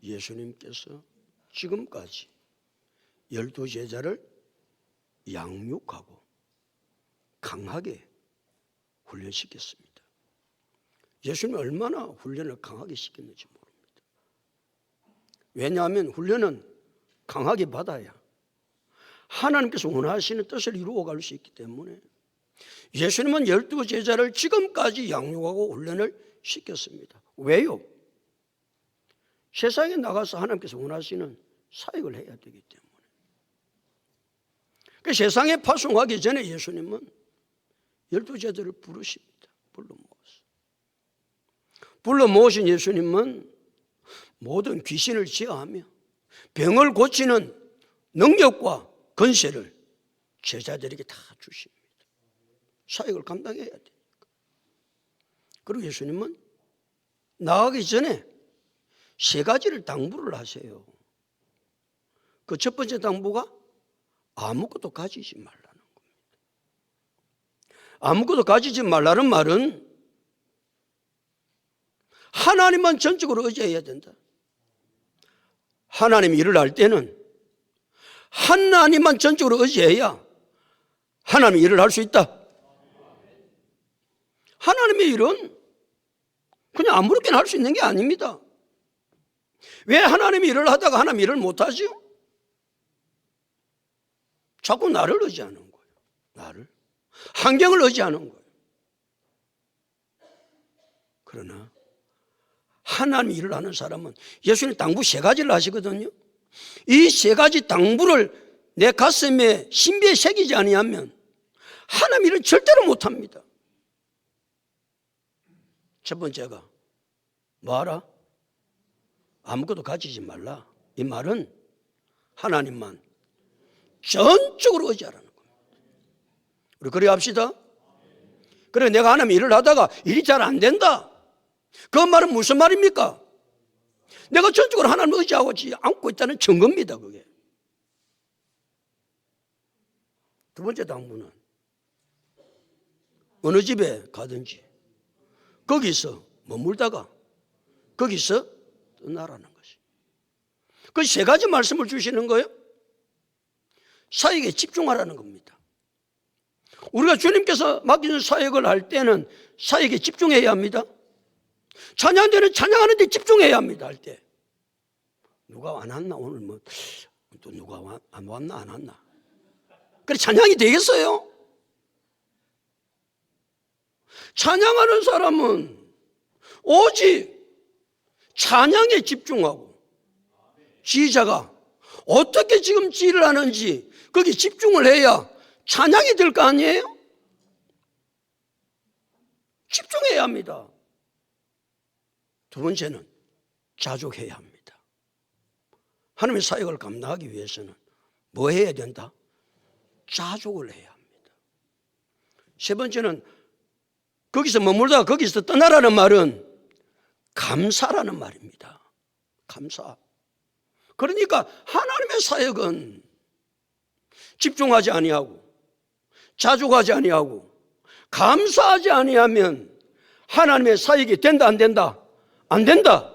예수님께서 지금까지 12제자를 양육하고 강하게 훈련시켰습니다. 예수님이 얼마나 훈련을 강하게 시켰는지 모릅니다. 왜냐하면 훈련은 강하게 받아야 하나님께서 원하시는 뜻을 이루어갈 수 있기 때문에 예수님은 12제자를 지금까지 양육하고 훈련을 시켰습니다. 왜요? 세상에 나가서 하나님께서 원하시는 사역을 해야 되기 때문에. 그 세상에 파송하기 전에 예수님은 12제자를 부르십니다. 불러 모으신 예수님은 모든 귀신을 제어하며 병을 고치는 능력과 권세를 제자들에게 다 주십니다. 사역을 감당해야 되니까. 그리고 예수님은 나가기 전에 3가지를 당부를 하세요. 그 첫 번째 당부가 아무것도 가지지 말라는 겁니다. 아무것도 가지지 말라는 말은 하나님만 전적으로 의지해야 된다. 하나님이 일을 할 때는 하나님만 전적으로 의지해야 하나님이 일을 할 수 있다. 하나님의 일은 그냥 아무렇게나 할 수 있는 게 아닙니다. 왜 하나님이 일을 하다가 하나님 일을 못하죠? 자꾸 나를 의지하는 거예요. 나를. 환경을 의지하는 거예요. 그러나 하나님이 일을 하는 사람은 예수님 당부 3가지를 하시거든요. 이 3가지 당부를 내 가슴에 신비에 새기지 아니하면 하나님 일은 절대로 못합니다. 첫 번째가 뭐하라? 아무것도 가지지 말라. 이 말은 하나님만 전적으로 의지하라는 겁니다. 우리 그래 합시다. 그래 내가 하나님 일을 하다가 일이 잘 안 된다. 그 말은 무슨 말입니까? 내가 전적으로 하나님을 의지하고 않고 있다는 증거입니다. 그게. 두 번째 당부는 어느 집에 가든지 거기서 머물다가 거기서 떠나라는 것이. 그 3가지 말씀을 주시는 거예요. 사역에 집중하라는 겁니다. 우리가 주님께서 맡기는 사역을 할 때는 사역에 집중해야 합니다. 찬양할 때는 찬양하는 데 집중해야 합니다. 할 때. 누가 안 왔나? 오늘 뭐 또 누가 안 왔나 안 왔나? 그래 찬양이 되겠어요? 찬양하는 사람은 오직 찬양에 집중하고 지휘자가 어떻게 지금 지휘를 하는지 거기에 집중을 해야 찬양이 될 거 아니에요? 집중해야 합니다. 두 번째는 자족해야 합니다. 하나님의 사역을 감당하기 위해서는 뭐 해야 된다? 자족을 해야 합니다. 세 번째는 거기서 머물다가 거기서 떠나라는 말은 감사라는 말입니다. 감사. 그러니까 하나님의 사역은 집중하지 아니하고 자족하지 아니하고 감사하지 아니하면 하나님의 사역이 된다 안 된다? 안 된다.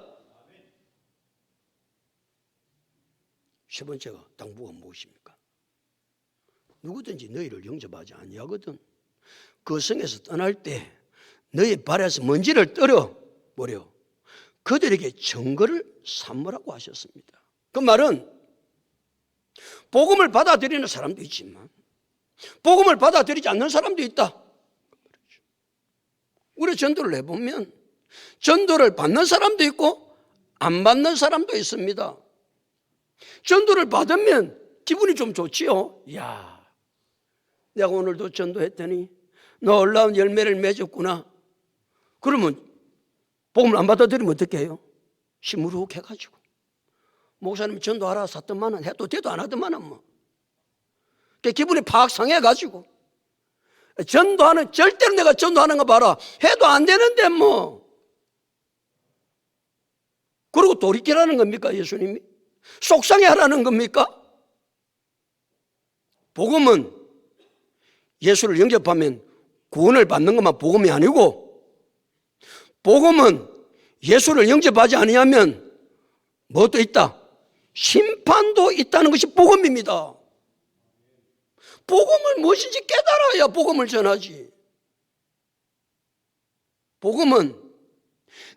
세 번째가 당부가 무엇입니까? 누구든지 너희를 영접하지 아니하거든 그 성에서 떠날 때 너희 발에서 먼지를 떨어버려 그들에게 증거를 삼으라고 하셨습니다. 그 말은 복음을 받아들이는 사람도 있지만 복음을 받아들이지 않는 사람도 있다. 우리 전도를 해보면 전도를 받는 사람도 있고 안 받는 사람도 있습니다. 전도를 받으면 기분이 좀 좋지요. 야, 내가 오늘도 전도했더니 놀라운 열매를 맺었구나. 그러면 복음을 안 받아들이면 어떻게 해요? 시무룩해가지고 목사님 전도하라 샀더만은 해도 돼도 안 하더만은 뭐 기분이 팍 상해가지고 전도하는 절대로 내가 전도하는 거 봐라 해도 안 되는데 뭐 그리고 돌이키라는 겁니까 예수님이? 속상해하라는 겁니까? 복음은 예수를 영접하면 구원을 받는 것만 복음이 아니고 복음은 예수를 영접하지 아니하면 뭐도 있다? 심판도 있다는 것이 복음입니다. 복음을 무엇인지 깨달아야 복음을 전하지. 복음은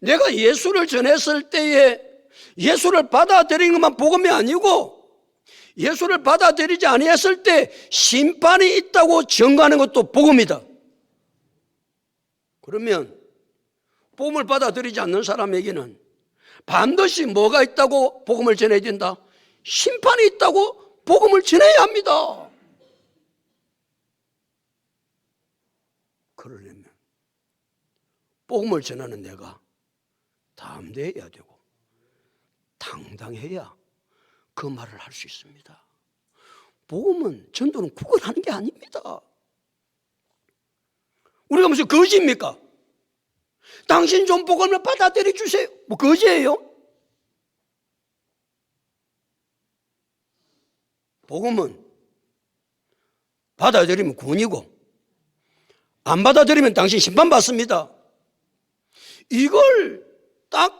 내가 예수를 전했을 때에 예수를 받아들이는 것만 복음이 아니고 예수를 받아들이지 아니했을 때 심판이 있다고 증거하는 것도 복음이다. 그러면 복음을 받아들이지 않는 사람에게는 반드시 뭐가 있다고 복음을 전해야 된다? 심판이 있다고 복음을 전해야 합니다. 그러려면 복음을 전하는 내가 담대해야 되고 당당해야 그 말을 할 수 있습니다. 복음은, 전도는 구걸하는 게 아닙니다. 우리가 무슨 거지입니까? 당신 좀 복음을 받아들여 주세요. 뭐 거지예요? 복음은 받아들이면 구원이고 안 받아들이면 당신 심판받습니다. 이걸 딱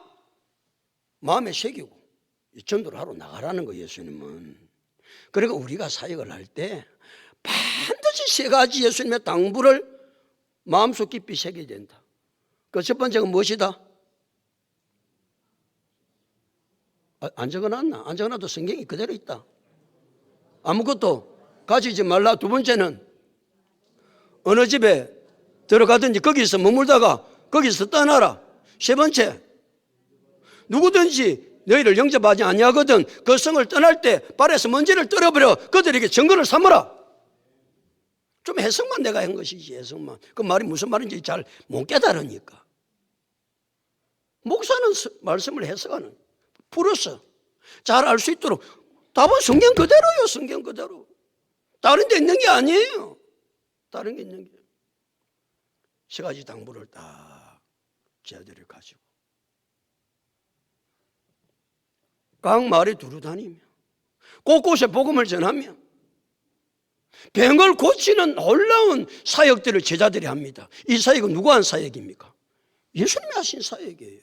마음에 새기고 전도를 하러 나가라는 거예요, 예수님은. 그러니까 우리가 사역을 할 때 반드시 세 가지 예수님의 당부를 마음속 깊이 새겨야 된다. 그 첫 번째가 무엇이다? 안 적어놨나? 안 적어놔도 성경이 그대로 있다. 아무것도 가지지 말라. 두 번째는 어느 집에 들어가든지 거기서 머물다가 거기서 떠나라. 세 번째, 누구든지 너희를 영접하지 아니하거든 그 성을 떠날 때 발에서 먼지를 떨어버려 그들에게 증거를 삼으라. 좀 해석만 내가 한 것이지, 해석만. 그 말이 무슨 말인지 잘 못 깨달으니까. 목사는 말씀을 해석하는, 풀어서 잘 알 수 있도록. 답은 성경 그대로요, 성경 그대로. 다른 데 있는 게 아니에요. 다른 게 있는 게. 세 가지 당부를 딱 제자들이 가지고 각 마을에 두루 다니며 곳곳에 복음을 전하며 병을 고치는 놀라운 사역들을 제자들이 합니다. 이 사역은 누가 한 사역입니까? 예수님이 하신 사역이에요.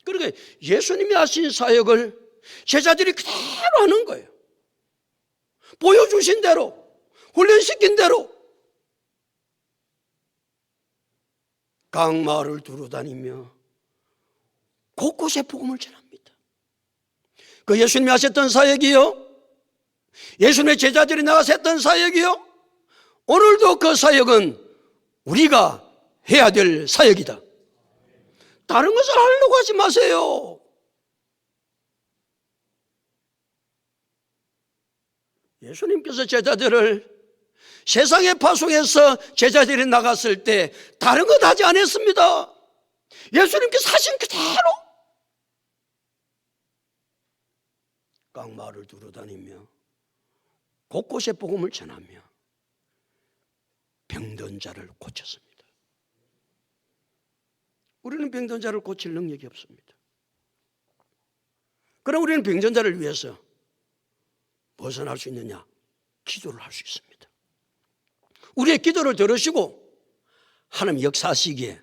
그러니까 예수님이 하신 사역을 제자들이 그대로 하는 거예요. 보여주신 대로, 훈련시킨 대로 각 마을을 두루 다니며 곳곳에 복음을 전합니다. 그 예수님이 하셨던 사역이요, 예수님의 제자들이 나가서 했던 사역이요, 오늘도 그 사역은 우리가 해야 될 사역이다. 다른 것을 하려고 하지 마세요. 예수님께서 제자들을 세상에 파송해서 제자들이 나갔을 때 다른 것 하지 않았습니다. 예수님께서 하신 그대로 각 마을을 두루 다니며 곳곳에 복음을 전하며 병든 자를 고쳤습니다. 우리는 병든 자를 고칠 능력이 없습니다. 그럼 우리는 병든 자를 위해서 무엇을 할 수 있느냐? 기도를 할 수 있습니다. 우리의 기도를 들으시고 하나님 역사하시기에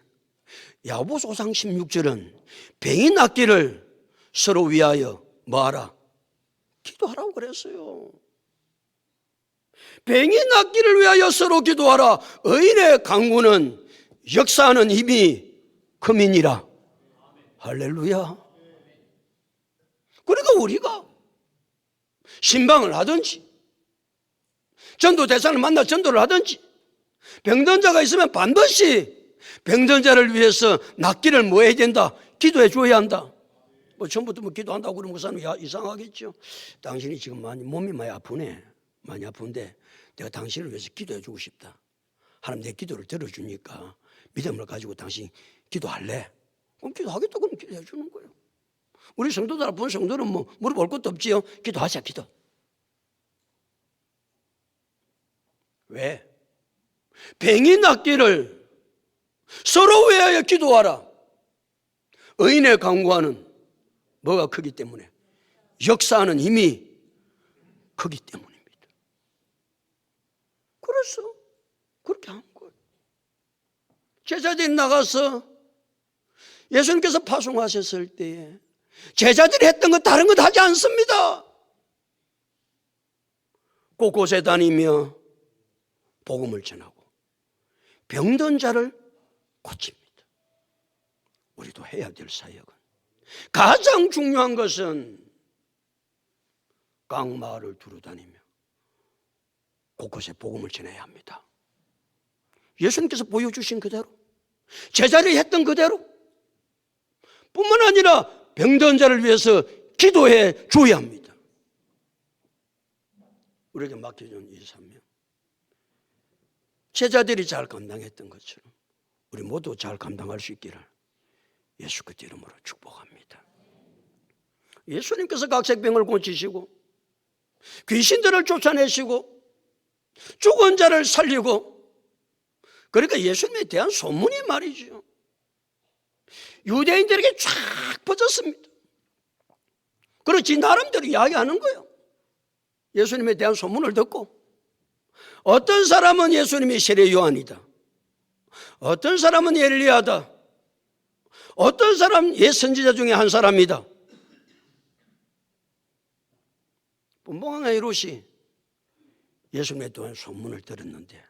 야고보서 5장 16절은 병이 낫기를 서로 위하여 뭐하라? 기도하라고 그랬어요. 병이 낫기를 위하여 서로 기도하라. 의인의 강구는 역사하는 힘이 크민이라. 할렐루야. 그러니까 우리가 신방을 하든지 전도 대상을 만나 전도를 하든지 병든 자가 있으면 반드시 병든 자를 위해서 낫기를 뭐 해야 된다? 기도해 줘야 한다. 뭐 처음부터 뭐 기도한다고 그러면 그 사람이 이상하겠죠. 당신이 지금 몸이 많이 아프네. 많이 아픈데 내가 당신을 위해서 기도해 주고 싶다. 하나님 내 기도를 들어주니까 믿음을 가지고 당신 기도할래? 그럼 기도하겠다. 그럼 기도해 주는 거예요. 우리 성도들 아픈 성도는 뭐 물어볼 것도 없지요. 기도하자, 기도. 왜? 병이 낫기를 서로 위하여 기도하라. 의인의 간구하는 뭐가 크기 때문에? 역사하는 힘이 크기 때문입니다. 그래서 그렇게 한 거예요. 제자들이 나가서 예수님께서 파송하셨을 때에 제자들이 했던 것 다른 것 하지 않습니다. 곳곳에 다니며 복음을 전하고 병든 자를 고칩니다. 우리도 해야 될 사역은, 가장 중요한 것은 각 마을을 두루다니며 곳곳에 복음을 전해야 합니다. 예수님께서 보여주신 그대로, 제자들이 했던 그대로, 뿐만 아니라 병든 자를 위해서 기도해 줘야 합니다. 우리에게 맡겨준 이 사명, 제자들이 잘 감당했던 것처럼 우리 모두 잘 감당할 수 있기를 예수 그리스도 이름으로 축복합니다. 예수님께서 각색병을 고치시고 귀신들을 쫓아내시고 죽은 자를 살리고, 그러니까 예수님에 대한 소문이 말이죠, 유대인들에게 쫙 퍼졌습니다. 그렇지 나름대로 이야기하는 거예요. 예수님에 대한 소문을 듣고 어떤 사람은 예수님이 세례 요한이다, 어떤 사람은 엘리야다, 어떤 사람은 옛 선지자 중에 한 사람이다. 분봉왕 헤롯이 예수님에 대한 소문을 들었는데,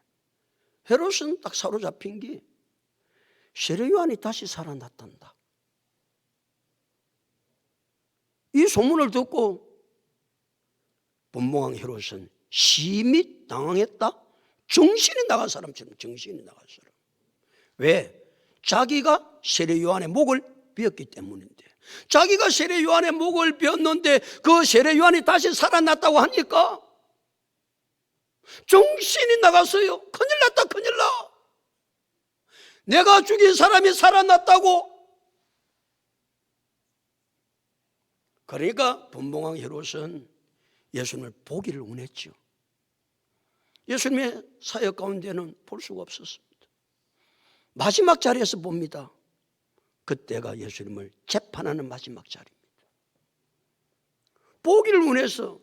헤롯은 딱 사로잡힌 게 세례 요한이 다시 살아났단다. 이 소문을 듣고 분봉왕 헤롯은 심히 당황했다. 정신이 나간 사람처럼 정신이 나간 사람. 왜? 자기가 세례 요한의 목을 베었기 때문인데, 자기가 세례 요한의 목을 베었는데 그 세례 요한이 다시 살아났다고 하니까 정신이 나갔어요. 큰일 났다, 큰일 나. 내가 죽인 사람이 살아났다고. 그러니까 분봉왕 헤롯은 예수님을 보기를 원했죠. 예수님의 사역 가운데는 볼 수가 없었습니다. 마지막 자리에서 봅니다. 그때가 예수님을 재판하는 마지막 자리입니다. 보기를 원해서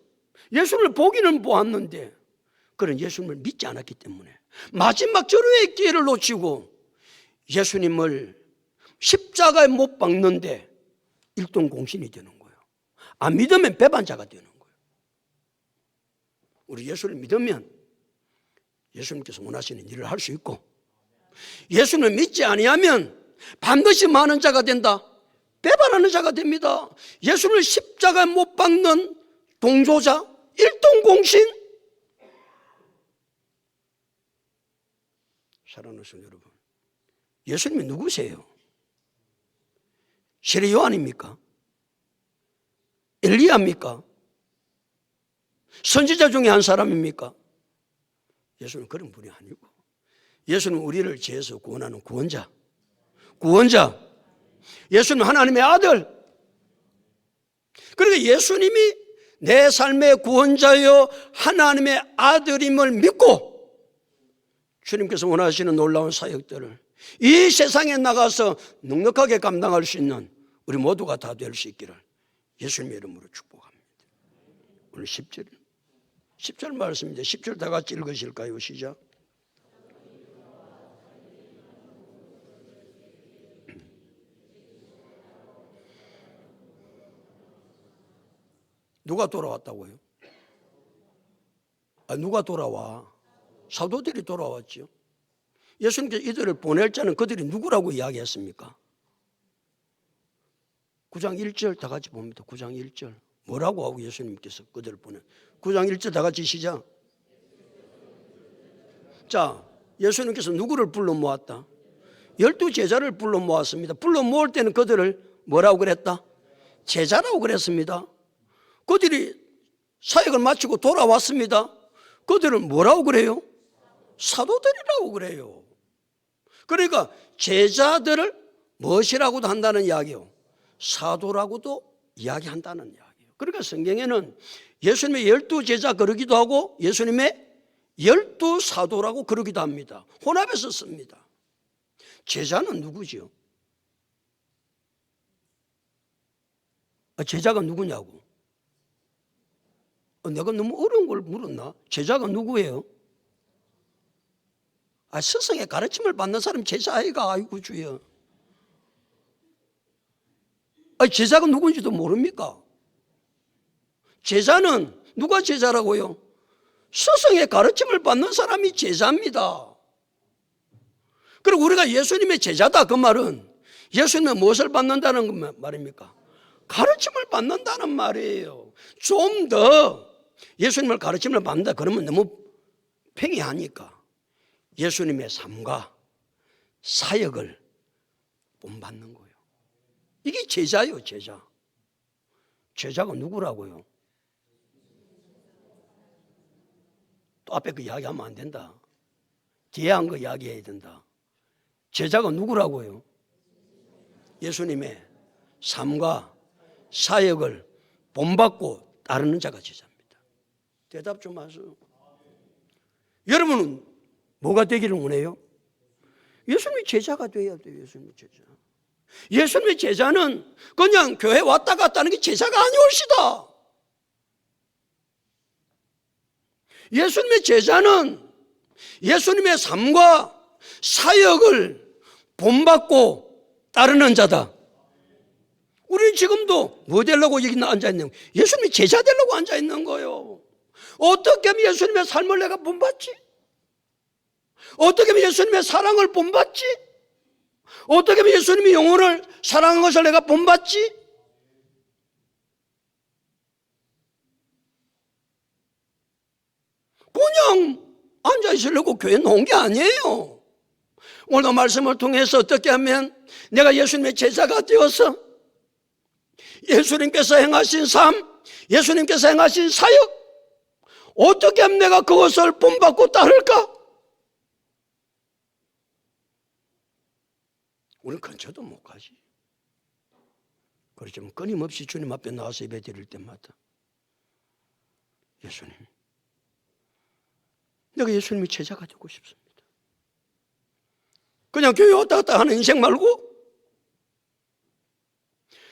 예수님을 보기는 보았는데 그는 예수님을 믿지 않았기 때문에 마지막 절호의 기회를 놓치고 예수님을 십자가에 못 박는데 일동공신이 되는 거예요. 안 믿으면 배반자가 되는 거예요. 우리 예수를 믿으면 예수님께서 원하시는 일을 할 수 있고, 예수님을 믿지 아니하면 반드시 많은 자가 된다, 배반하는 자가 됩니다. 예수님을 십자가에 못 박는 동조자, 일동공신. 사랑하는 성도 여러분, 예수님이 누구세요? 세례 요한입니까? 엘리야입니까? 선지자 중에 한 사람입니까? 예수는 그런 분이 아니고, 예수는 우리를 죄에서 구원하는 구원자. 예수는 하나님의 아들. 그러니까 예수님이 내 삶의 구원자여 하나님의 아들임을 믿고 주님께서 원하시는 놀라운 사역들을 이 세상에 나가서 넉넉하게 감당할 수 있는 우리 모두가 다 될 수 있기를 예수님의 이름으로 축복합니다. 오늘 10절 말씀인데 10절 다 같이 읽으실까요? 시작. 누가 돌아왔다고요? 누가 돌아와? 사도들이 돌아왔죠. 예수님께서 이들을 보낼 자는 그들이 누구라고 이야기했습니까? 9장 1절 다 같이 봅니다. 9장 1절 뭐라고 하고 예수님께서 그들을 보내? 9장 1절 다 같이 시작. 자, 예수님께서 누구를 불러 모았다? 12 제자를 불러 모았습니다. 불러 모을 때는 그들을 뭐라고 그랬다? 제자라고 그랬습니다. 그들이 사역을 마치고 돌아왔습니다. 그들은 뭐라고 그래요? 사도들이라고 그래요. 그러니까 제자들을 무엇이라고도 한다는 이야기요, 사도라고도 이야기한다는 이야기예요. 그러니까 성경에는 예수님의 12 제자 그러기도 하고 예수님의 12 사도라고 그러기도 합니다. 혼합해서 씁니다. 제자는 누구죠? 제자가 누구냐고. 내가 너무 어려운 걸 물었나? 제자가 누구예요? 스승의 가르침을 받는 사람 제자 아이가. 아이고 주여. 제자가 누군지도 모릅니까? 제자는 누가 제자라고요? 스승의 가르침을 받는 사람이 제자입니다. 그리고 우리가 예수님의 제자다 그 말은 예수님은 무엇을 받는다는 말입니까? 가르침을 받는다는 말이에요. 좀 더 예수님을 가르침을 받는다 그러면 너무 팽이하니까 예수님의 삶과 사역을 본받는 거예요. 이게 제자예요, 제자. 제자가 누구라고요? 또 앞에 그 이야기하면 안 된다. 뒤에 한 거 이야기해야 된다. 제자가 누구라고요? 예수님의 삶과 사역을 본받고 따르는 자가 제자입니다. 대답 좀 하세요. 여러분은 뭐가 되기를 원해요? 예수님의 제자가 돼야 돼요. 예수님의 제자. 예수님의 제자는 그냥 교회 왔다 갔다 하는 게 제자가 아니올시다. 예수님의 제자는 예수님의 삶과 사역을 본받고 따르는 자다. 우리는 지금도 뭐 되려고 여기 앉아있는 거예요? 예수님의 제자 되려고 앉아있는 거예요. 어떻게 하면 예수님의 삶을 내가 본받지? 어떻게 하면 예수님의 사랑을 본받지? 어떻게 하면 예수님의 영혼을 사랑한 것을 내가 본받지? 그냥 앉아있으려고 교회 놓은 게 아니에요. 오늘도 말씀을 통해서 어떻게 하면 내가 예수님의 제자가 되어서 예수님께서 행하신 삶, 예수님께서 행하신 사역, 어떻게 하면 내가 그것을 본받고 따를까? 우리는 근처도 못 가지. 그렇지만 끊임없이 주님 앞에 나와서 예배 드릴 때마다 예수님, 내가 예수님의 제자가 되고 싶습니다. 그냥 교회 왔다 갔다 하는 인생 말고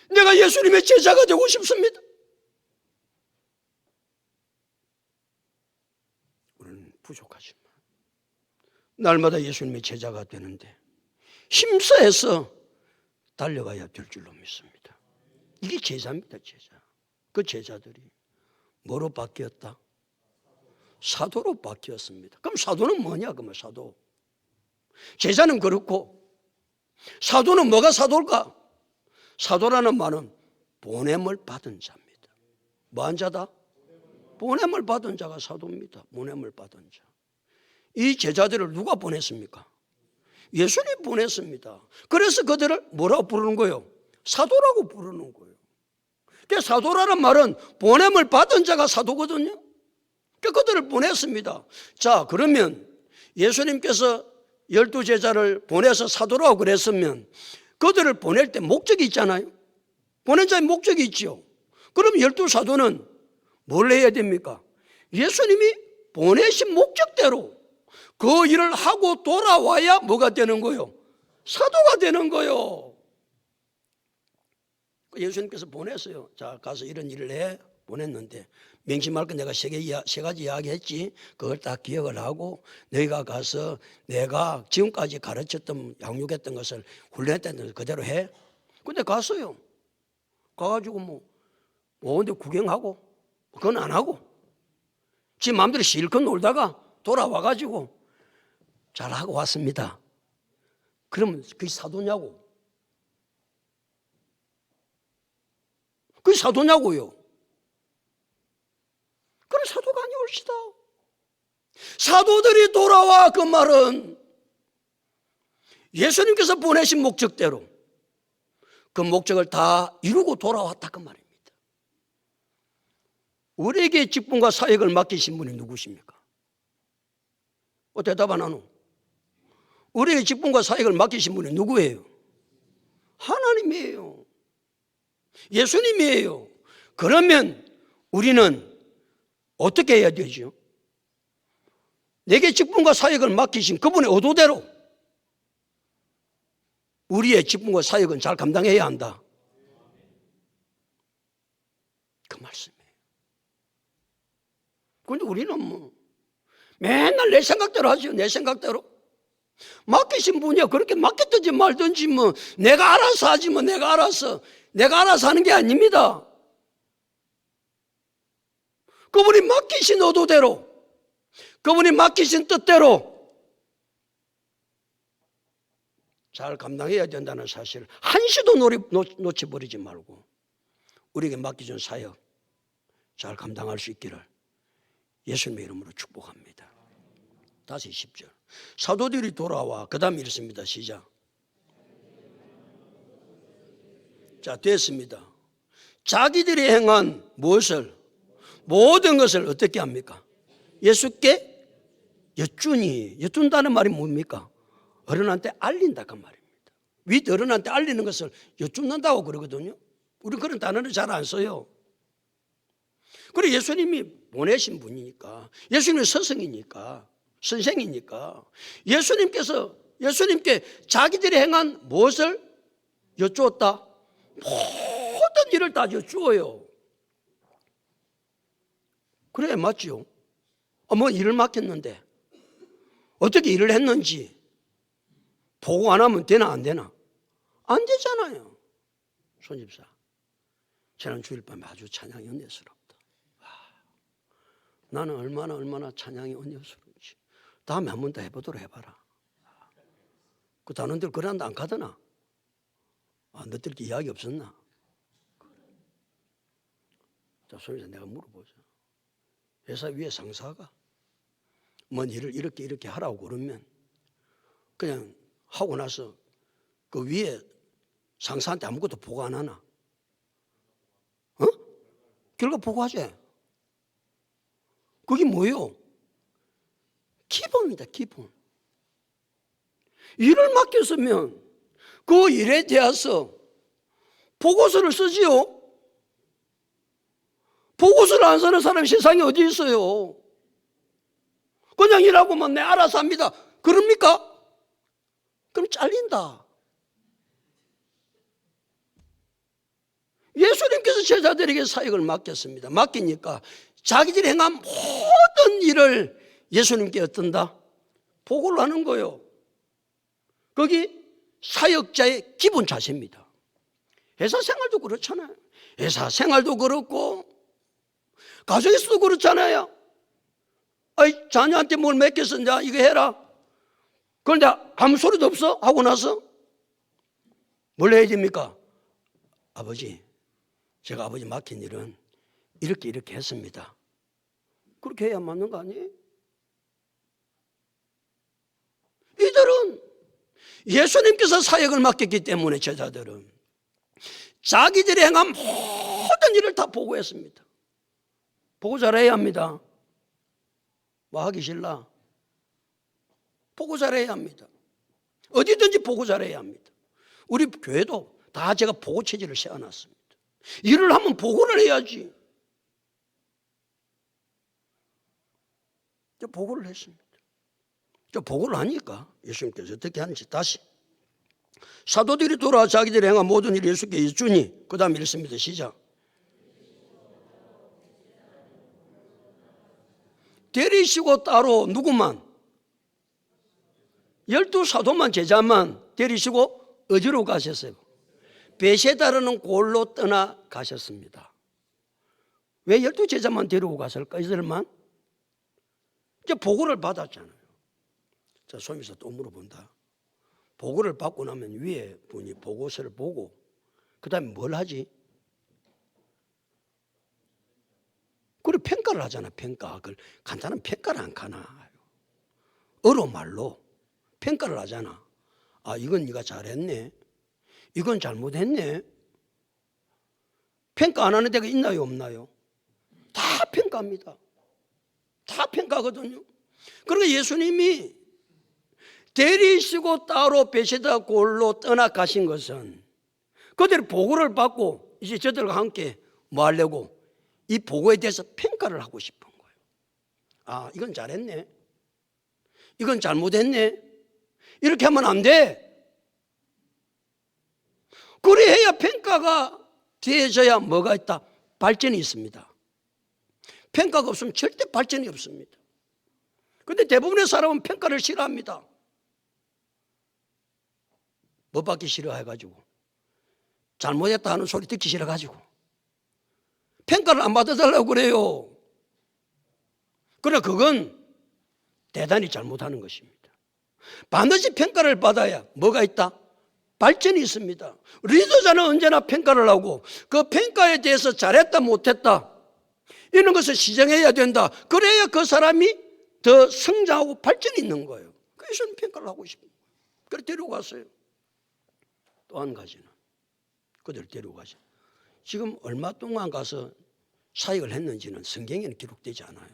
내가 예수님의 제자가 되고 싶습니다. 우리는 부족하지만 날마다 예수님의 제자가 되는데 힘써서 달려가야 될 줄로 믿습니다. 이게 제자입니다. 제자. 그 제자들이 뭐로 바뀌었다? 사도로 바뀌었습니다. 그럼 사도는 뭐냐? 그러면 사도. 제자는 그렇고 사도는 뭐가 사도일까? 사도라는 말은 보냄을 받은 자입니다. 뭐한 자다? 보냄을 받은 자가 사도입니다. 보냄을 받은 자. 이 제자들을 누가 보냈습니까? 예수님이 보냈습니다. 그래서 그들을 뭐라고 부르는 거예요? 사도라고 부르는 거예요. 그러니까 사도라는 말은 보냄을 받은 자가 사도거든요. 그러니까 그들을 보냈습니다. 자, 그러면 예수님께서 12제자를 보내서 사도라고 그랬으면 그들을 보낼 때 목적이 있잖아요. 보낸 자의 목적이 있죠. 그럼 12사도는 뭘 해야 됩니까? 예수님이 보내신 목적대로 그 일을 하고 돌아와야 뭐가 되는 거예요? 사도가 되는 거예요. 예수님께서 보냈어요. 자, 가서 이런 일을 해. 보냈는데 맹심할 거 내가 세 가지 이야기했지. 그걸 다 기억을 하고 너희가 가서 내가 지금까지 가르쳤던 양육했던 것을 훈련했던 것을 그대로 해. 근데 갔어요. 가가지고 뭐 근데 구경하고 그건 안 하고 지 마음대로 실컷 놀다가 돌아와가지고 잘하고 왔습니다. 그러면 그게 사도냐고? 그게 사도냐고요? 그래, 사도가 아니올시다. 사도들이 돌아와 그 말은 예수님께서 보내신 목적대로 그 목적을 다 이루고 돌아왔다 그 말입니다. 우리에게 직분과 사역을 맡기신 분이 누구십니까? 대답 안 하노? 우리에게 직분과 사역을 맡기신 분이 누구예요? 하나님이에요. 예수님이에요. 그러면 우리는 어떻게 해야 되죠? 내게 직분과 사역을 맡기신 그분의 의도대로 우리의 직분과 사역은 잘 감당해야 한다. 그 말씀이에요. 그런데 우리는 뭐 맨날 내 생각대로 하죠. 내 생각대로. 맡기신 분이야. 그렇게 맡겼든지 말든지 뭐 내가 알아서 하지 뭐 내가 알아서. 내가 알아서 하는 게 아닙니다. 그분이 맡기신 의도대로, 그분이 맡기신 뜻대로 잘 감당해야 된다는 사실을 한시도 놓쳐버리지 말고 우리에게 맡겨준 사역 잘 감당할 수 있기를 예수님의 이름으로 축복합니다. 다시 10절. 사도들이 돌아와 그 다음 읽습니다. 시작. 자, 됐습니다. 자기들이 행한 무엇을, 모든 것을 어떻게 합니까? 예수께 여쭌다는 말이 뭡니까? 어른한테 알린다 그 말입니다. 윗 어른한테 알리는 것을 여쭙는다고 그러거든요. 우리 그런 단어를 잘 안 써요. 그리고 예수님이 보내신 분이니까, 예수님의 스승이니까, 선생이니까 예수님께 자기들이 행한 무엇을 여쭈었다? 모든 일을 다 여쭈어요. 그래, 맞죠? 뭐 일을 맡겼는데 어떻게 일을 했는지 보고 안 하면 되나 안 되나? 안 되잖아요. 손집사, 지난 주일 밤에 아주 찬양이 은혜스럽다. 나는 얼마나 찬양이 은혜스러운지 다음에 한 번 더 해보도록 해봐라. 그 단원들 그런데 안 가더나? 너들 이야기 없었나? 자, 손집사, 내가 물어보자. 회사 위에 상사가 뭔 일을 이렇게 하라고 그러면 그냥 하고 나서 그 위에 상사한테 아무것도 보고 안 하나? 결과 보고하지. 그게 뭐예요? 기본입니다. 기본. 일을 맡겼으면 그 일에 대해서 보고서를 쓰지요. 보고서를 안 쓰는 사람이 세상에 어디 있어요? 그냥 일하고만 내 알아서 합니다. 그럽니까? 그럼 잘린다. 예수님께서 제자들에게 사역을 맡겼습니다. 맡기니까 자기들이 행한 모든 일을 예수님께 어떤다? 보고를 하는 거예요. 거기 사역자의 기본 자세입니다. 회사 생활도 그렇잖아요. 회사 생활도 그렇고 가정에서도 그렇잖아요. 자녀한테 뭘 맡겼어? 이거 해라. 그런데 아무 소리도 없어? 하고 나서 뭘 해야 됩니까? 아버지, 제가 아버지 맡긴 일은 이렇게 했습니다. 그렇게 해야 맞는 거 아니에요? 이들은 예수님께서 사역을 맡겼기 때문에 제자들은 자기들이 행한 모든 일을 다 보고했습니다. 보고 잘해야 합니다. 뭐 하기 싫나? 보고 잘해야 합니다. 어디든지 보고 잘해야 합니다. 우리 교회도 다 제가 보고 체질을 세워놨습니다. 일을 하면 보고를 해야지. 저 보고를 했습니다. 저 보고를 하니까 예수님께서 어떻게 하는지 다시. 사도들이 돌아와 자기들이 행한 모든 일을 예수께 여쭈니 그 다음 읽습니다. 시작. 데리시고 따로 누구만? 12사도만 제자만 데리시고 어디로 가셨어요? 베세다라는 골로 떠나가셨습니다. 왜 12제자만 데리고 갔을까? 이들만? 이제 보고를 받았잖아요. 자, 소임에서 또 물어본다. 보고를 받고 나면 위에 분이 보고서를 보고 그 다음에 뭘 하지? 그리고 평가를 하잖아. 평가. 그걸 간단한 평가를 안 가나. 어로 말로 평가를 하잖아. 이건 네가 잘했네. 이건 잘못했네. 평가 안 하는 데가 있나요, 없나요? 다 평가합니다. 다 평가거든요. 그러니까 예수님이 데리시고 따로 베세다 골로 떠나가신 것은 그들이 보고를 받고 이제 저들과 함께 뭐 하려고? 이 보고에 대해서 평가를 하고 싶은 거예요. 이건 잘했네. 이건 잘못했네. 이렇게 하면 안 돼. 그래야 평가가 되어져야 뭐가 있다? 발전이 있습니다. 평가가 없으면 절대 발전이 없습니다. 그런데 대부분의 사람은 평가를 싫어합니다. 뭐 받기 싫어해가지고 잘못했다 하는 소리 듣기 싫어가지고 평가를 안 받아달라고 그래요. 그러나 그건 대단히 잘못하는 것입니다. 반드시 평가를 받아야 뭐가 있다? 발전이 있습니다. 리더자는 언제나 평가를 하고 그 평가에 대해서 잘했다 못했다 이런 것을 시정해야 된다. 그래야 그 사람이 더 성장하고 발전이 있는 거예요. 그래서 평가를 하고 싶어요. 그래 데리고 갔어요. 또 한 가지는 그들 데리고 가죠. 지금 얼마 동안 가서 사역을 했는지는 성경에는 기록되지 않아요.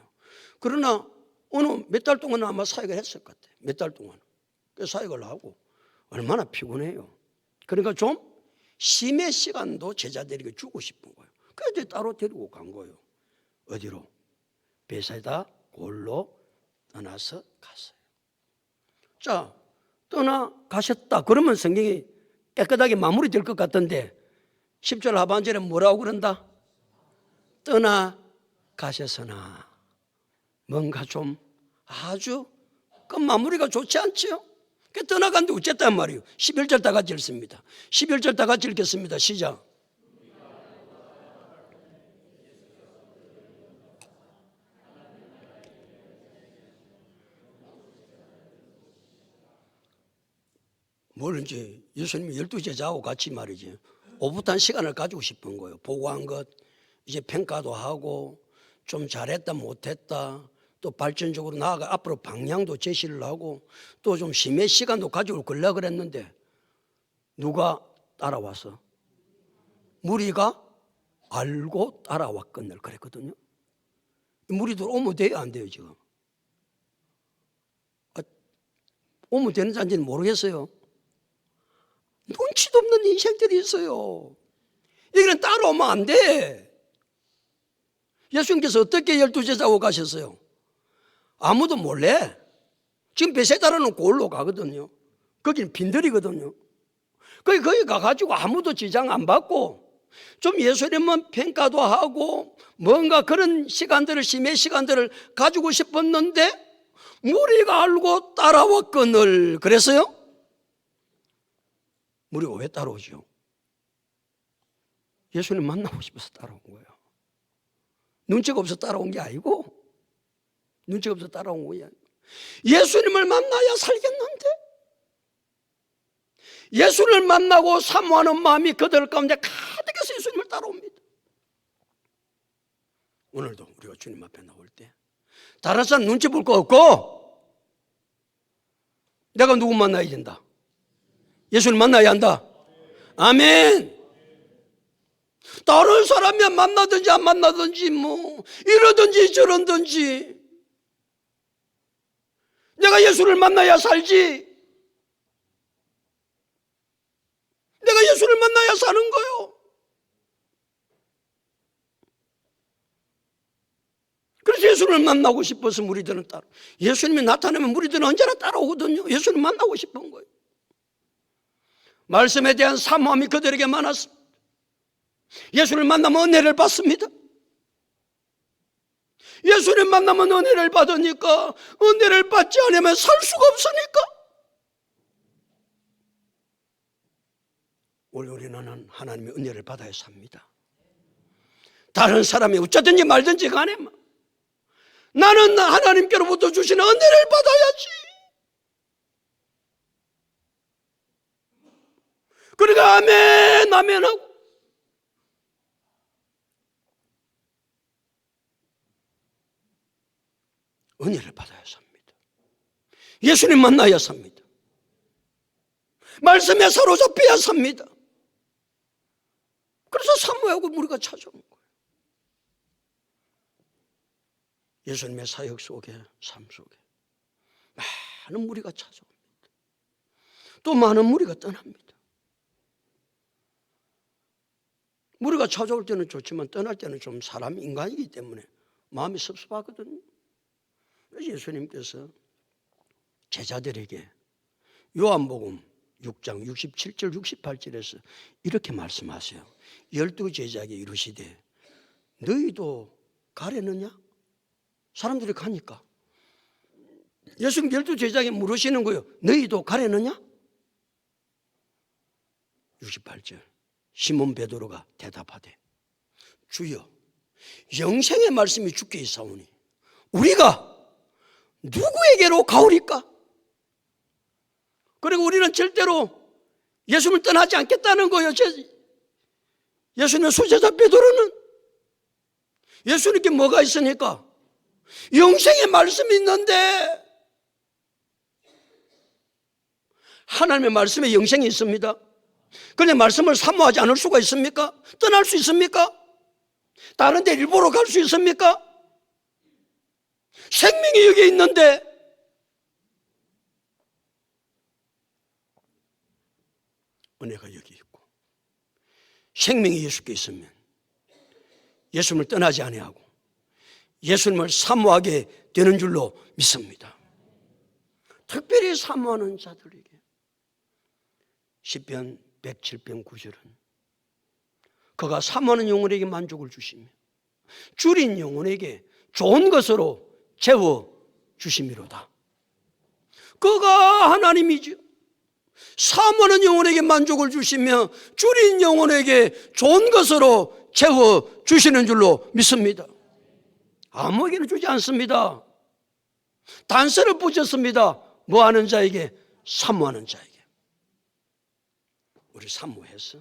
그러나 어느 몇 달 동안은 아마 사역을 했을 것 같아요. 몇 달 동안. 그래서 사역을 하고 얼마나 피곤해요. 그러니까 좀 쉼의 시간도 제자들에게 주고 싶은 거예요. 그래서 따로 데리고 간 거예요. 어디로? 베세다 골로 떠나서 갔어요. 자, 떠나가셨다. 그러면 성경이 깨끗하게 마무리될 것 같은데 10절 하반절에 뭐라고 그런다? 떠나가셨으나 뭔가 좀 아주 그 마무리가 좋지 않지요? 떠나간데 어쨌단 말이에요. 11절 다 같이 읽습니다. 11절 다 같이 읽겠습니다. 시작. 뭘 이제 예수님이 12제자하고 같이 말이지 오붓한 시간을 가지고 싶은 거예요. 보고한 것 이제 평가도 하고 좀 잘했다 못했다 또 발전적으로 나아가 앞으로 방향도 제시를 하고 또 좀 쉼의 시간도 가지고 걸려 그랬는데 누가 따라와서 무리가 알고 따라왔거늘 그랬거든요. 무리들 오면 돼요 안 돼요 지금? 오면 되는지 안 되는지 모르겠어요. 눈치도 없는 인생들이 있어요. 여기는 따라오면 안 돼. 예수님께서 어떻게 12제자하고 가셨어요? 아무도 몰래. 지금 베세다라는 골로 가거든요. 거기는 빈들이거든요. 거기 가가지고 아무도 지장 안 받고 좀 예수님은 평가도 하고 뭔가 그런 시간들을 쉼의 시간들을 가지고 싶었는데 무리가 알고 따라왔거늘 그랬어요? 무리가 왜 따라오죠? 예수님 만나고 싶어서 따라온 거예요. 눈치가 없어서 따라온 게 아니고 눈치가 없어서 따라온 거예요. 예수님을 만나야 살겠는데 예수를 만나고 사모하는 마음이 그들 가운데 가득해서 예수님을 따라옵니다. 오늘도 우리가 주님 앞에 나올 때 다른 사람 눈치 볼 거 없고 내가 누구 만나야 된다? 예수를 만나야 한다. 아멘. 다른 사람이 만나든지 안 만나든지 뭐 이러든지 저러든지 내가 예수를 만나야 살지. 내가 예수를 만나야 사는 거요. 그래서 예수를 만나고 싶어서 무리들은 따라. 예수님이 나타나면 무리들은 언제나 따라오거든요. 예수를 만나고 싶은 거예요. 말씀에 대한 사모함이 그들에게 많았습니다. 예수를 만나면 은혜를 받습니다. 예수를 만나면 은혜를 받으니까 은혜를 받지 않으면 살 수가 없으니까 우리는 하나님의 은혜를 받아야 삽니다. 다른 사람이 어쩌든지 말든지 간에 나는 하나님께로부터 주시는 은혜를 받아야지. 그러니까 아멘 아멘 하고 은혜를 받아야 삽니다. 예수님 만나야 삽니다. 말씀에 사로잡혀야 삽니다. 그래서 사모하고 무리가 찾아온 거예요. 예수님의 사역 속에 삶 속에 많은 무리가 찾아옵니다. 또 많은 무리가 떠납니다. 무리가 찾아올 때는 좋지만 떠날 때는 좀 사람 인간이기 때문에 마음이 섭섭하거든요. 그래서 예수님께서 제자들에게 요한복음 6장 67절 68절에서 이렇게 말씀하세요. 12제자에게 이르시되 너희도 가려느냐? 사람들이 가니까 예수님 12제자에게 물으시는 거예요. 너희도 가려느냐? 68절 시몬 베드로가 대답하되 주여 영생의 말씀이 주께 있사오니 우리가 누구에게로 가오리까? 그리고 우리는 절대로 예수님을 떠나지 않겠다는 거예요. 예수님의 수제자 베드로는 예수님께 뭐가 있으니까? 영생의 말씀이 있는데 하나님의 말씀에 영생이 있습니다. 그런데 말씀을 사모하지 않을 수가 있습니까? 떠날 수 있습니까? 다른 데 일부러 갈 수 있습니까? 생명이 여기 있는데 은혜가 여기 있고 생명이 예수께 있으면 예수님을 떠나지 아니하고 예수님을 사모하게 되는 줄로 믿습니다. 특별히 사모하는 자들에게 시편 107편 9절은 그가 사모하는 영혼에게 만족을 주시며 줄인 영혼에게 좋은 것으로 채워주심이로다. 그가 하나님이죠. 사모하는 영혼에게 만족을 주시며 줄인 영혼에게 좋은 것으로 채워주시는 줄로 믿습니다. 아무에게나 주지 않습니다. 단서를 붙였습니다. 뭐하는 자에게? 사모하는 자에게. 우리 사모해서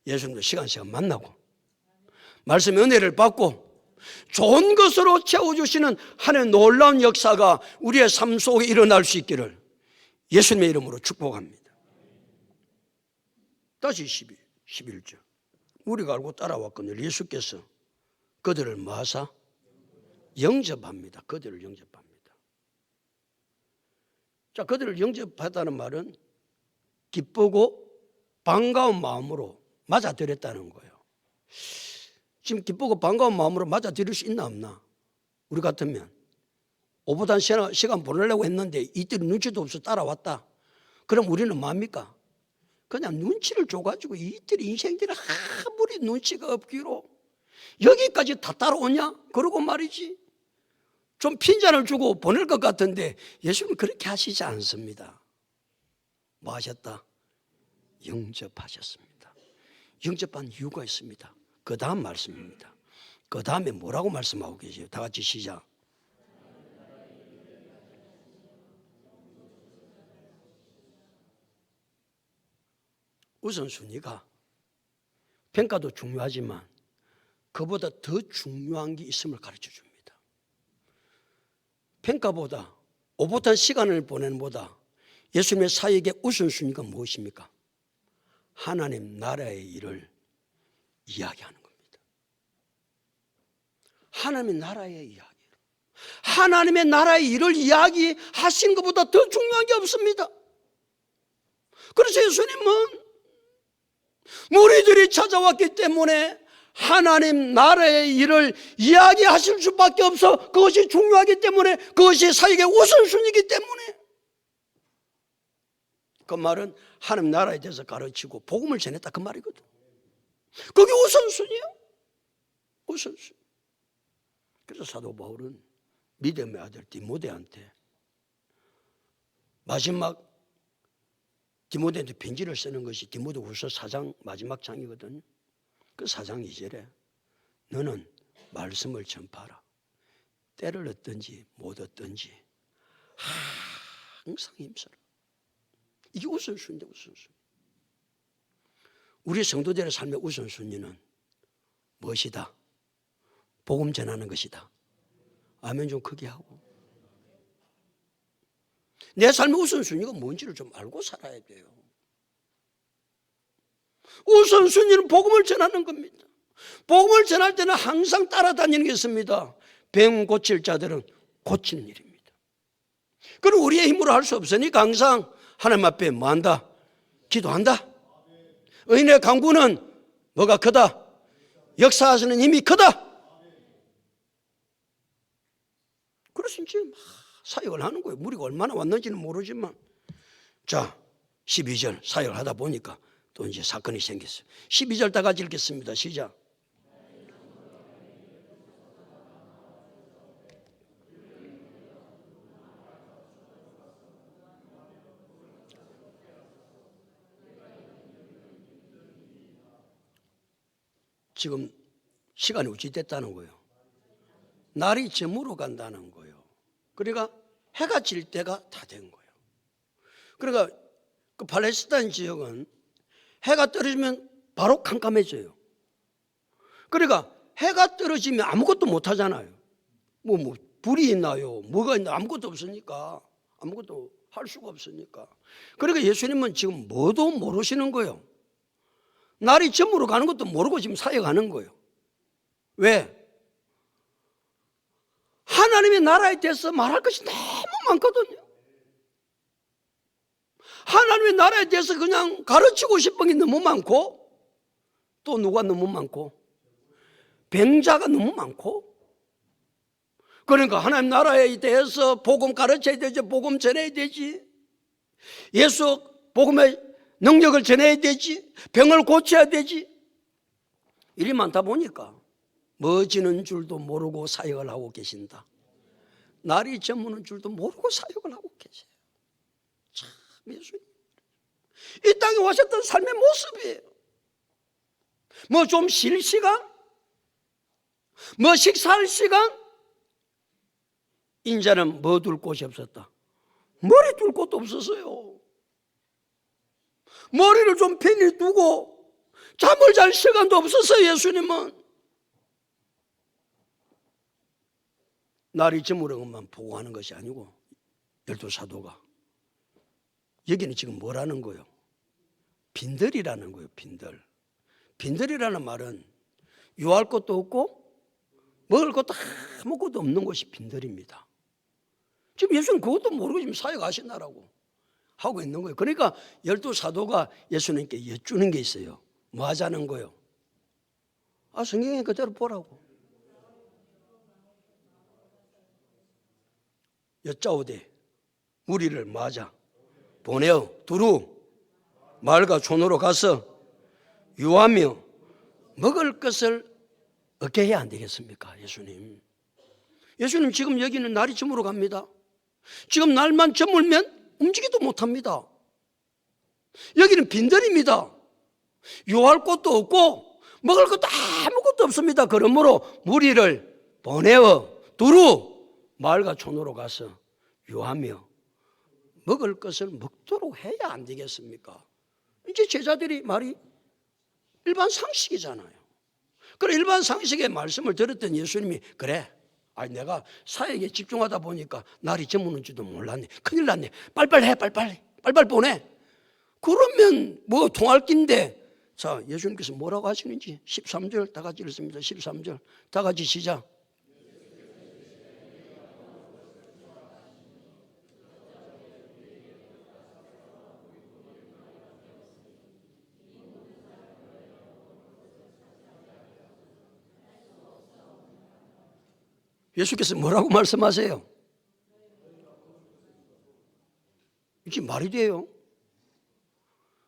예수님도 시간 만나고 말씀의 은혜를 받고 좋은 것으로 채워주시는 하나님의 놀라운 역사가 우리의 삶 속에 일어날 수 있기를 예수님의 이름으로 축복합니다. 다시 11절. 우리가 알고 따라왔거늘 예수께서 그들을 뭐하사? 영접합니다. 그들을 영접합니다. 자, 그들을 영접하다는 말은 기쁘고 반가운 마음으로 맞아들였다는 거예요. 지금 기쁘고 반가운 마음으로 맞아들일 수 있나 없나? 우리 같으면 오보단 시간 보내려고 했는데 이들이 눈치도 없어 따라왔다. 그럼 우리는 뭡니까? 그냥 눈치를 줘가지고 이들이 인생들이 아무리 눈치가 없기로 여기까지 다 따라오냐? 그러고 말이지. 좀 핀잔을 주고 보낼 것 같은데 예수님은 그렇게 하시지 않습니다. 뭐 하셨다? 영접하셨습니다. 영접한 이유가 있습니다. 그 다음 말씀입니다. 그 다음에 뭐라고 말씀하고 계세요? 다 같이 시작. 우선순위가 평가도 중요하지만 그보다 더 중요한 게 있음을 가르쳐 줍니다. 평가보다 오붓한 시간을 보내는 보다 예수님의 사역의 우선순위가 무엇입니까? 하나님 나라의 일을 이야기하는 겁니다. 하나님의 나라의 이야기. 하나님의 나라의 일을 이야기하시는 것보다 더 중요한 게 없습니다. 그래서 예수님은 무리들이 찾아왔기 때문에 하나님 나라의 일을 이야기하실 수밖에 없어. 그것이 중요하기 때문에, 그것이 사역의 우선순위이기 때문에. 그 말은 하나님 나라에 대해서 가르치고 복음을 전했다 그 말이거든. 그게 우선순위야. 우선순위. 그래서 사도 바울은 믿음의 아들 디모데한테 마지막 디모데한테 편지를 쓰는 것이 디모데후서 4장 마지막 장이거든요. 그 4장 2절에 너는 말씀을 전파하라. 때를 얻든지 못 얻든지 항상 힘써라. 이게 우선순위인데 우선순위. 우리 성도들의 삶의 우선순위는 무엇이다? 복음 전하는 것이다. 아멘 좀 크게 하고. 내 삶의 우선순위가 뭔지를 좀 알고 살아야 돼요. 우선순위는 복음을 전하는 겁니다. 복음을 전할 때는 항상 따라다니는 게 있습니다. 병 고칠 자들은 고치는 일입니다. 그럼 우리의 힘으로 할 수 없으니까 항상 하나님 앞에 뭐한다? 기도한다. 의인의 강구는 뭐가 크다? 역사하시는 힘이 크다. 그래서 이제 막 사역을 하는 거예요. 무리가 얼마나 왔는지는 모르지만. 자, 12절 사역을 하다 보니까 또 이제 사건이 생겼어요. 12절 다 같이 읽겠습니다. 시작. 지금 시간이 어찌 됐다는 거예요? 날이 저물어 간다는 거예요. 그러니까 해가 질 때가 다 된 거예요. 그러니까 그 팔레스타인 지역은 해가 떨어지면 바로 캄캄해져요. 그러니까 해가 떨어지면 아무것도 못 하잖아요. 뭐 불이 있나요? 뭐가 있나? 아무것도 없으니까. 아무것도 할 수가 없으니까. 그러니까 예수님은 지금 뭐도 모르시는 거예요. 날이 저물어 가는 것도 모르고 지금 사역하는 거예요. 왜? 하나님의 나라에 대해서 말할 것이 너무 많거든요. 하나님의 나라에 대해서 그냥 가르치고 싶은 게 너무 많고, 또 누가 너무 많고, 병자가 너무 많고. 그러니까 하나님 나라에 대해서 복음 가르쳐야 되지, 복음 전해야 되지, 예수 복음의 능력을 전해야 되지, 병을 고쳐야 되지. 일이 많다 보니까 멎지는 줄도 모르고 사역을 하고 계신다. 날이 저무는 줄도 모르고 사역을 하고 계세요. 참 예수님, 이 땅에 오셨던 삶의 모습이에요. 뭐 좀 쉴 시간, 뭐 식사할 시간, 인자는 뭐 둘 곳이 없었다. 머리 둘 곳도 없었어요. 머리를 좀 편히 두고 잠을 잘 시간도 없었어요. 예수님은 날이 저물은 것만 보고하는 것이 아니고, 열두 사도가 여기는 지금 뭐라는 거예요? 빈들이라는 거예요. 빈들. 빈들이라는 말은 유할 것도 없고 먹을 것도 아무것도 없는 것이 빈들입니다. 지금 예수는 그것도 모르고 지금 사역하신다라고 하고 있는 거예요. 그러니까 열두 사도가 예수님께 여쭈는 게 있어요. 뭐 하자는 거예요? 성경에 그대로 보라고. 여짜오되 우리를 뭐 하자? 보내어 두루 마을과 촌으로 가서 유하며 먹을 것을 얻게 해야 안 되겠습니까? 예수님 지금 여기는 날이 저물어 갑니다. 지금 날만 저물면 움직이도 못합니다. 여기는 빈들입니다. 유할 곳도 없고 먹을 것도 아무것도 없습니다. 그러므로 무리를 보내어 두루 마을과 촌으로 가서 유하며 먹을 것을 먹도록 해야 안 되겠습니까? 이제 제자들이 말이 일반 상식이잖아요. 그래, 일반 상식의 말씀을 들었던 예수님이 그래, 내가 사역에 집중하다 보니까 날이 저무는지도 몰랐네. 큰일 났네. 빨리빨리 해, 빨리빨리 보내. 그러면 뭐 통할 낀데. 자, 예수님께서 뭐라고 하시는지 13절 다 같이 읽습니다. 13절 다 같이 시작. 예수께서 뭐라고 말씀하세요? 이게 말이 돼요?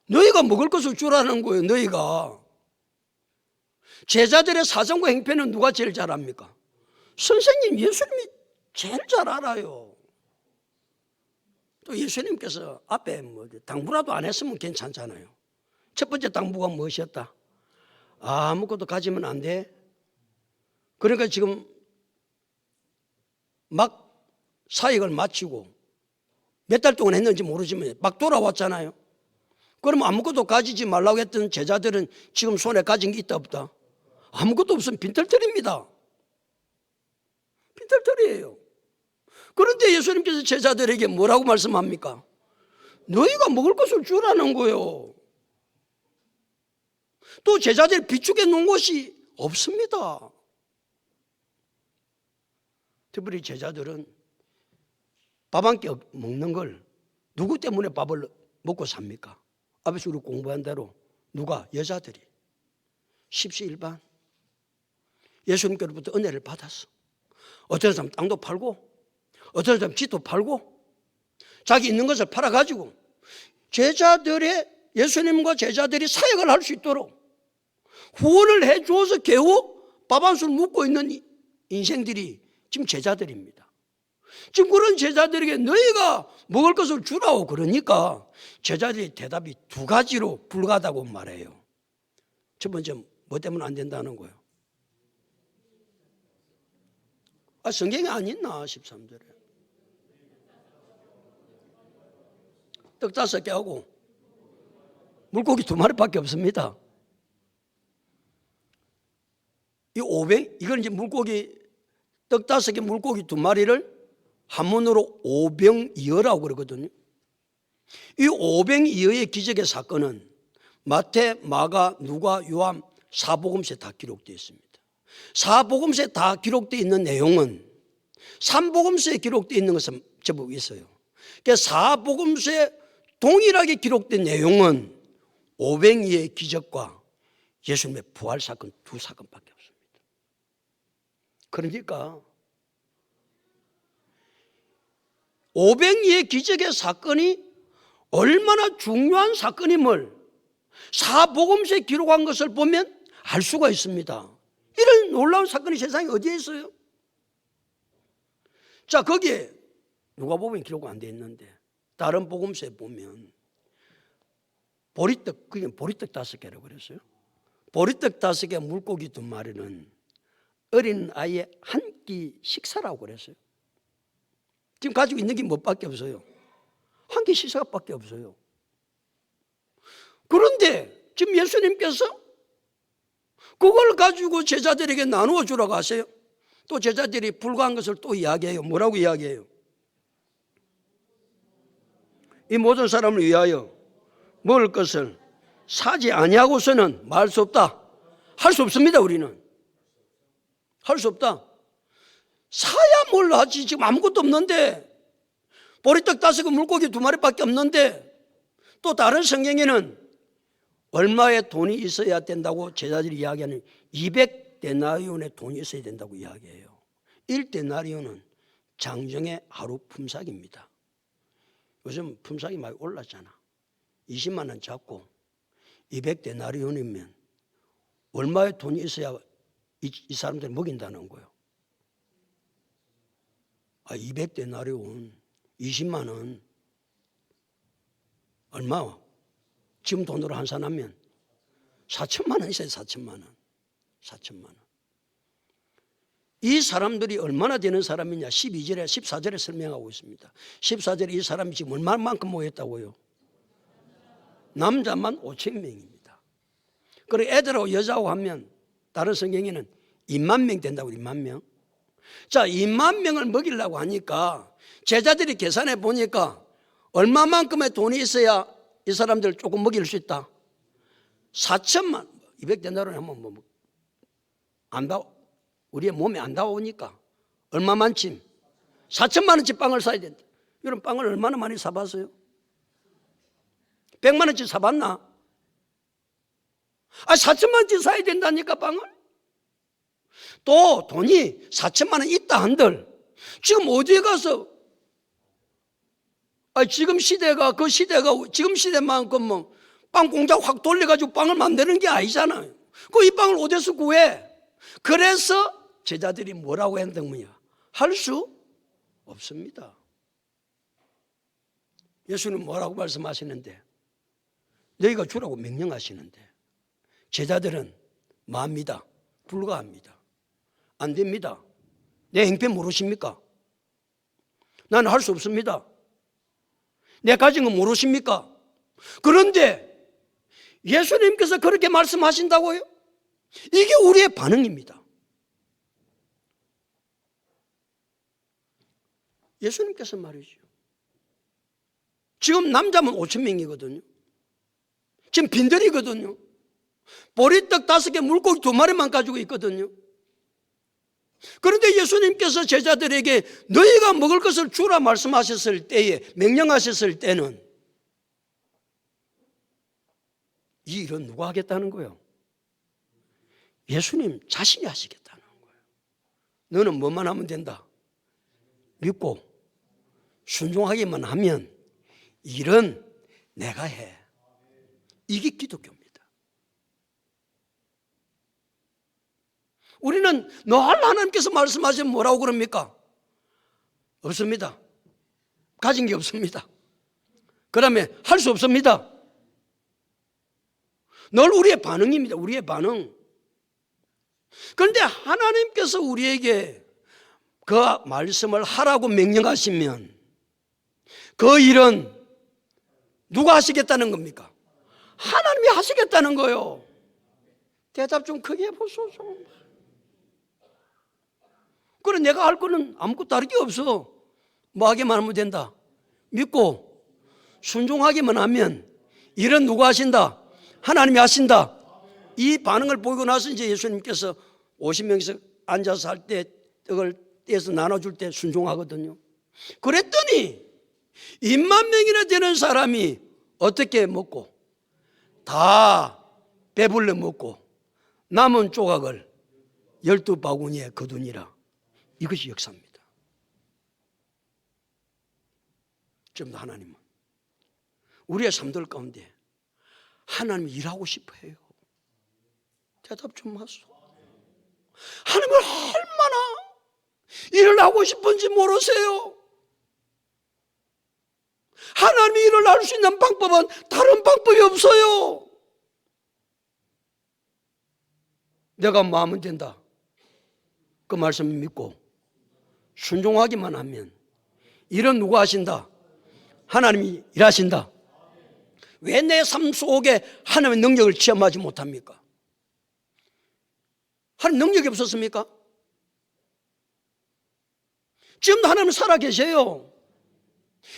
너희가 먹을 것을 주라는 거예요. 너희가. 제자들의 사정과 행편은 누가 제일 잘 압니까? 선생님, 예수님이 제일 잘 알아요. 또 예수님께서 앞에 뭐 당부라도 안 했으면 괜찮잖아요. 첫 번째 당부가 무엇이었다? 아무것도 가지면 안 돼. 그러니까 지금 막 사역을 마치고 몇 달 동안 했는지 모르지만 막 돌아왔잖아요. 그러면 아무것도 가지지 말라고 했던 제자들은 지금 손에 가진 게 있다 없다? 아무것도 없으면 빈털털입니다. 빈털털이에요. 그런데 예수님께서 제자들에게 뭐라고 말씀합니까? 너희가 먹을 것을 주라는 거예요. 또 제자들이 비축해 놓은 것이 없습니다. 특별히 제자들은 밥 한 끼 먹는 걸 누구 때문에 밥을 먹고 삽니까? 앞에서 우리 공부한 대로 누가? 여자들이 십시일반 예수님께로부터 은혜를 받았어. 어떤 사람 땅도 팔고 어떤 사람 집도 팔고 자기 있는 것을 팔아가지고 제자들의 예수님과 제자들이 사역을 할 수 있도록 후원을 해주어서 겨우 밥 한 술 먹고 있는 인생들이 지금 제자들입니다. 지금 그런 제자들에게 너희가 먹을 것을 주라고 그러니까 제자들의 대답이 두 가지로 불가하다고 말해요. 첫 번째 뭐 때문에 안 된다는 거예요? 성경에 안 있나? 13절에 떡 5개하고 물고기 2마리밖에 없습니다. 이건 이제 물고기 떡 5개 물고기 2마리를 한문으로 오병이어라고 그러거든요. 이 오병이어의 기적의 사건은 마태, 마가, 누가, 요한 사복음서에 다 기록되어 있습니다. 사복음서에 다 기록되어 있는 내용은 삼복음서에 기록되어 있는 것은 제법 있어요. 그러니까 사복음서에 동일하게 기록된 내용은 오병이어의 기적과 예수님의 부활 사건 2사건밖에 없습니다. 그러니까 오병이어의 기적의 사건이 얼마나 중요한 사건임을 사복음서에 기록한 것을 보면 알 수가 있습니다. 이런 놀라운 사건이 세상에 어디에 있어요? 자, 거기에 누가복음에 기록 안 돼 있는데 다른 복음서에 보면 보리떡, 그게 보리떡 5개라고 그랬어요. 보리떡 5개, 물고기 2마리는 어린 아이의 한 끼 식사라고 그랬어요. 지금 가지고 있는 게 뭐밖에 없어요? 한 끼 식사밖에 없어요. 그런데 지금 예수님께서 그걸 가지고 제자들에게 나누어 주라고 하세요. 또 제자들이 불과한 것을 또 이야기해요. 뭐라고 이야기해요? 이 모든 사람을 위하여 먹을 것을 사지 아니하고서는 말할 수 없다. 할 수 없습니다. 우리는 할 수 없다. 사야 뭘 하지. 지금 아무것도 없는데, 보리떡 5개 물고기 2마리밖에 없는데, 또 다른 성경에는 얼마의 돈이 있어야 된다고 제자들이 이야기하는 200데나리온의 돈이 있어야 된다고 이야기해요. 1데나리온은 장정의 하루 품삯입니다. 요즘 품삯이 많이 올랐잖아. 20만 원 잡고 200데나리온이면 얼마의 돈이 있어야 이 사람들 먹인다는 거예요. 200데나리온 20만 원 얼마? 지금 돈으로 환산하면 4천만 원 있어요. 4천만 원. 4천만 원. 이 사람들이 얼마나 되는 사람이냐 12절에 14절에 설명하고 있습니다. 14절에 이 사람이 지금 얼마만큼 모였다고요? 남자만 5,000명입니다. 그리고 애들하고 여자하고 하면 다른 성경에는 2만 명 된다고. 2만 명. 자, 2만 명을 먹이려고 하니까 제자들이 계산해 보니까 얼마만큼의 돈이 있어야 이 사람들 조금 먹일 수 있다? 4천만, 200데나리온 하면 우리의 몸에 안 닿아오니까 얼마만큼? 4천만 원치 빵을 사야 된다. 이런 빵을 얼마나 많이 사봤어요? 100만 원치 사봤나? 4천만 원치 사야 된다니까 빵을? 또 돈이 4천만 원 있다 한들 지금 어디에 가서 지금 시대가 그 시대가 지금 시대만큼 뭐 빵 공장 확 돌려가지고 빵을 만드는 게 아니잖아요. 이 빵을 어디서 구해? 그래서 제자들이 뭐라고 했느냐? 할 수 없습니다. 예수님 뭐라고 말씀하시는데? 너희가 주라고 명령하시는데 제자들은 맙니다. 불가합니다. 안 됩니다. 내 행편 모르십니까? 나는 할 수 없습니다. 내 가진 거 모르십니까? 그런데 예수님께서 그렇게 말씀하신다고요? 이게 우리의 반응입니다. 예수님께서 말이죠. 지금 남자면 5,000명이거든요. 지금 빈들이거든요. 보리떡 5개 물고기 2마리만 가지고 있거든요. 그런데 예수님께서 제자들에게 너희가 먹을 것을 주라 말씀하셨을 때에, 명령하셨을 때는 이 일은 누가 하겠다는 거예요? 예수님 자신이 하시겠다는 거예요. 너는 뭐만 하면 된다? 믿고 순종하기만 하면 일은 내가 해. 이게 기독교입니다. 우리는 너 할 하나님께서 말씀하시면 뭐라고 그럽니까? 없습니다. 가진 게 없습니다. 그다음에 할 수 없습니다. 늘 우리의 반응입니다. 우리의 반응. 그런데 하나님께서 우리에게 그 말씀을 하라고 명령하시면 그 일은 누가 하시겠다는 겁니까? 하나님이 하시겠다는 거요. 대답 좀 크게 해보소서. 그래, 내가 할 거는 아무것도 다를 게 없어. 뭐 하기만 하면 된다. 믿고 순종하기만 하면 일은 누가 하신다? 하나님이 하신다. 이 반응을 보이고 나서 이제 예수님께서 50명에서 앉아서 할 때 떡을 떼서 나눠줄 때 순종하거든요. 그랬더니 2만 명이나 되는 사람이 어떻게 먹고 다 배불러 먹고 남은 조각을 12바구니에 거두니라. 이것이 역사입니다. 지금도 하나님은 우리의 삶들 가운데 하나님이 일하고 싶어 해요. 대답 좀 하소. 하나님을 얼마나 일을 하고 싶은지 모르세요? 하나님이 일을 할 수 있는 방법은 다른 방법이 없어요. 내가 뭐 하면 된다. 그 말씀을 믿고 순종하기만 하면 일은 누가 하신다? 하나님이 일하신다. 왜 내 삶 속에 하나님의 능력을 체험하지 못합니까? 하나님 능력이 없었습니까? 지금도 하나님 살아 계세요.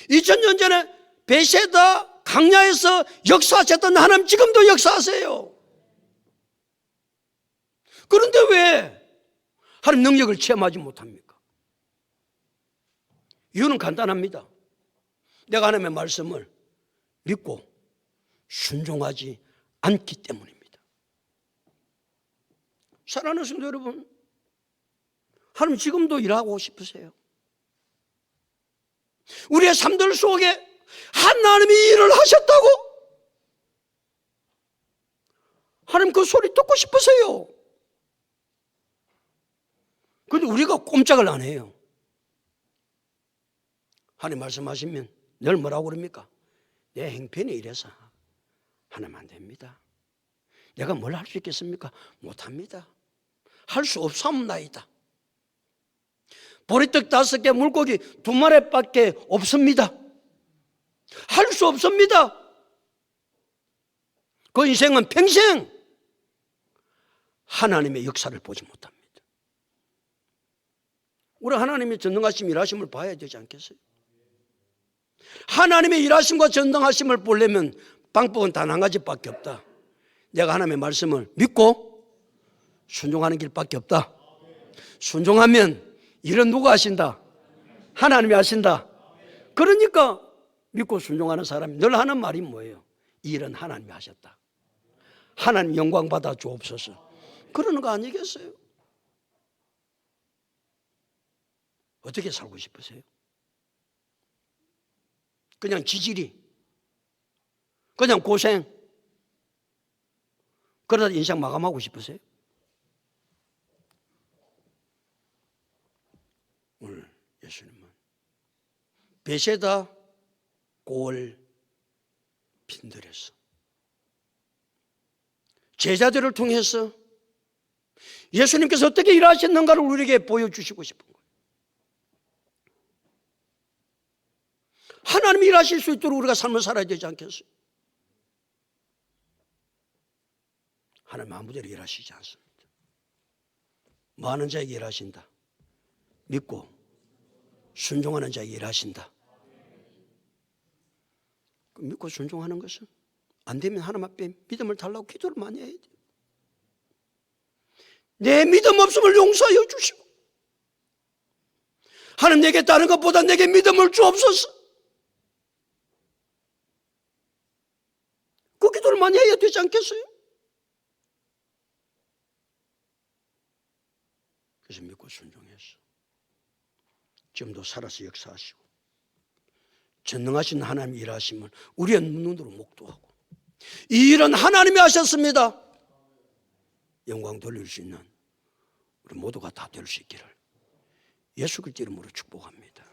2000년 전에 베세다 강야에서 역사하셨던 하나님 지금도 역사하세요. 그런데 왜 하나님 능력을 체험하지 못합니까? 이유는 간단합니다. 내가 하나님의 말씀을 믿고 순종하지 않기 때문입니다. 사랑하는 성도 여러분, 하나님 지금도 일하고 싶으세요? 우리의 삶들 속에 하나님이 일을 하셨다고? 하나님 그 소리 듣고 싶으세요? 그런데 우리가 꼼짝을 안 해요. 하나님 말씀하시면 늘 뭐라고 그럽니까? 내 행편이 이래서 하나님 안 됩니다. 내가 뭘 할 수 있겠습니까? 못합니다. 할 수 없사옵나이다. 보리떡 5개, 물고기 2마리밖에 없습니다. 할 수 없습니다. 그 인생은 평생 하나님의 역사를 보지 못합니다. 우리 하나님의 전능하심, 일하심을 봐야 되지 않겠어요? 하나님의 일하심과 전능하심을 보려면 방법은 단 한 가지밖에 없다. 내가 하나님의 말씀을 믿고 순종하는 길밖에 없다. 순종하면 일은 누가 하신다? 하나님이 하신다. 그러니까 믿고 순종하는 사람이 늘 하는 말이 뭐예요? 이 일은 하나님이 하셨다. 하나님 영광 받아 주옵소서. 그러는 거 아니겠어요? 어떻게 살고 싶으세요? 그냥 지질이, 그냥 고생, 그러다 인생 마감하고 싶으세요? 오늘 예수님은 베세다 골 빈들에서 제자들을 통해서 예수님께서 어떻게 일하셨는가를 우리에게 보여주시고 싶은 거예요. 하나님이 일하실 수 있도록 우리가 삶을 살아야 되지 않겠어요? 하나님 아무데나 일하시지 않습니다. 많은 자에게 일하신다. 믿고 순종하는 자에게 일하신다. 믿고 순종하는 것은 안 되면 하나님 앞에 믿음을 달라고 기도를 많이 해야 돼요. 내 믿음 없음을 용서하여 주시고, 하나님 내게 다른 것보다 내게 믿음을 주옵소서. 그 기도를 많이 해야 되지 않겠어요? 그래서 믿고 순종해서 지금도 살아서 역사하시고 전능하신 하나님의 일하심을 우리의 눈으로 목도하고, 이 일은 하나님이 하셨습니다. 영광 돌릴 수 있는 우리 모두가 다 될 수 있기를 예수 그리스도 이름으로 축복합니다.